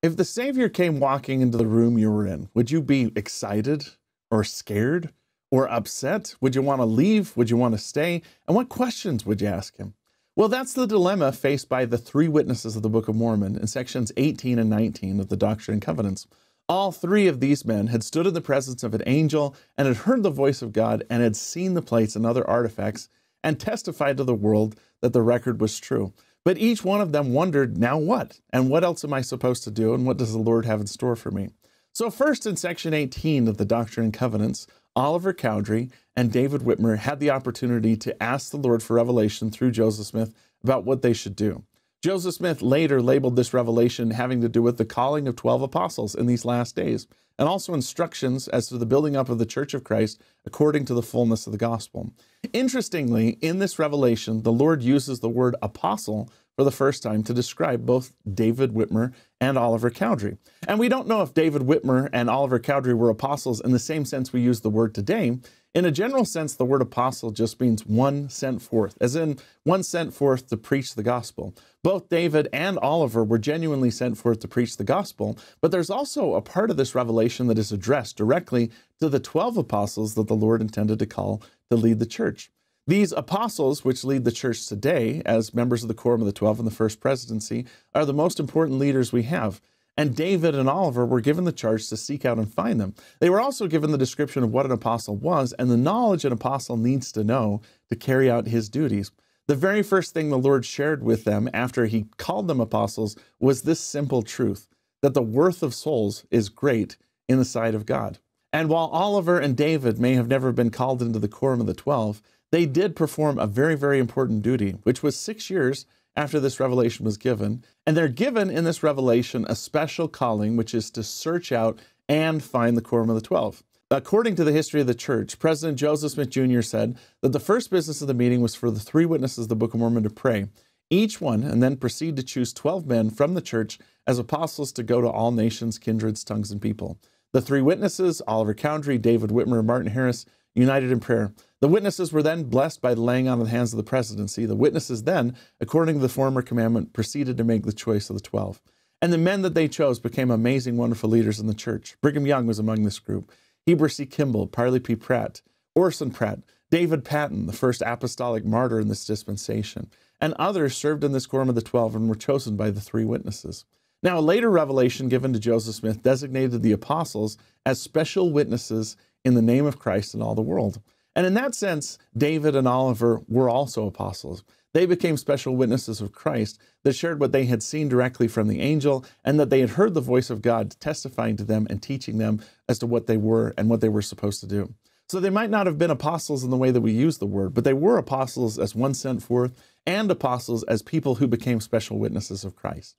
If the Savior came walking into the room you were in, would you be excited or scared or upset? Would you want to leave? Would you want to stay? And what questions would you ask him? Well, that's the dilemma faced by the three witnesses of the Book of Mormon in sections 18 and 19 of the Doctrine and Covenants. All three of these men had stood in the presence of an angel and had heard the voice of God and had seen the plates and other artifacts and testified to the world that the record was true. But each one of them wondered, now what? And what else am I supposed to do? And what does the Lord have in store for me? So first, in section 18 of the Doctrine and Covenants, Oliver Cowdery and David Whitmer had the opportunity to ask the Lord for revelation through Joseph Smith about what they should do. Joseph Smith later labeled this revelation having to do with the calling of 12 apostles in these last days, and also instructions as to the building up of the Church of Christ according to the fullness of the gospel. Interestingly, in this revelation, the Lord uses the word apostle for the first time to describe both David Whitmer and Oliver Cowdery. And we don't know if David Whitmer and Oliver Cowdery were apostles in the same sense we use the word today. In a general sense, the word apostle just means one sent forth, as in one sent forth to preach the gospel. Both David and Oliver were genuinely sent forth to preach the gospel, but there's also a part of this revelation that is addressed directly to the 12 apostles that the Lord intended to call to lead the church. These apostles, which lead the church today as members of the Quorum of the 12 in the First Presidency, are the most important leaders we have. And David and Oliver were given the charge to seek out and find them. They were also given the description of what an apostle was and the knowledge an apostle needs to know to carry out his duties. The very first thing the Lord shared with them after he called them apostles was this simple truth, that the worth of souls is great in the sight of God. And while Oliver and David may have never been called into the Quorum of the 12, they did perform a very, very important duty, which was 6 years after this revelation was given. And they're given in this revelation a special calling, which is to search out and find the Quorum of the 12. According to the history of the church, President Joseph Smith Jr. said that the first business of the meeting was for the three witnesses of the Book of Mormon to pray, each one, and then proceed to choose 12 men from the church as apostles to go to all nations, kindreds, tongues, and people. The three witnesses, Oliver Cowdery, David Whitmer, and Martin Harris, united in prayer. The witnesses were then blessed by the laying on of the hands of the presidency. The witnesses then, according to the former commandment, proceeded to make the choice of the 12. And the men that they chose became amazing, wonderful leaders in the church. Brigham Young was among this group. Heber C. Kimball, Parley P. Pratt, Orson Pratt, David Patton, the first apostolic martyr in this dispensation, and others served in this Quorum of the 12 and were chosen by the three witnesses. Now, a later revelation given to Joseph Smith designated the apostles as special witnesses in the name of Christ in all the world. And in that sense, David and Oliver were also apostles. They became special witnesses of Christ that shared what they had seen directly from the angel and that they had heard the voice of God testifying to them and teaching them as to what they were and what they were supposed to do. So they might not have been apostles in the way that we use the word, but they were apostles as one sent forth and apostles as people who became special witnesses of Christ.